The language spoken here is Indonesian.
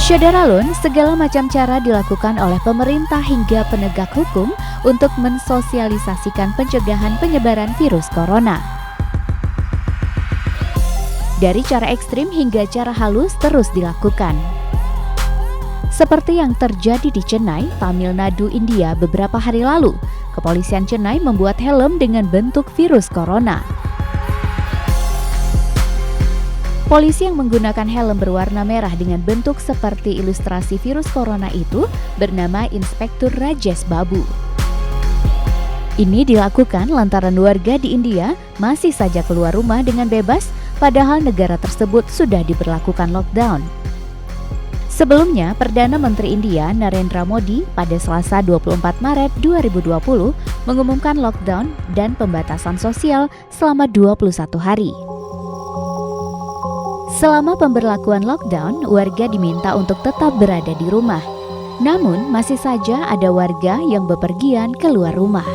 Syederalun, segala macam cara dilakukan oleh pemerintah hingga penegak hukum untuk mensosialisasikan pencegahan penyebaran virus corona. Dari cara ekstrim hingga cara halus terus dilakukan. Seperti yang terjadi di Chennai, Tamil Nadu, India beberapa hari lalu, kepolisian Chennai membuat helm dengan bentuk virus corona. Polisi yang menggunakan helm berwarna merah dengan bentuk seperti ilustrasi virus corona itu bernama Inspektur Rajesh Babu. Ini dilakukan lantaran warga di India masih saja keluar rumah dengan bebas, padahal negara tersebut sudah diberlakukan lockdown. Sebelumnya, Perdana Menteri India Narendra Modi pada Selasa 24 Maret 2020 mengumumkan lockdown dan pembatasan sosial selama 21 hari. Selama pemberlakuan lockdown, warga diminta untuk tetap berada di rumah. Namun, masih saja ada warga yang bepergian keluar rumah.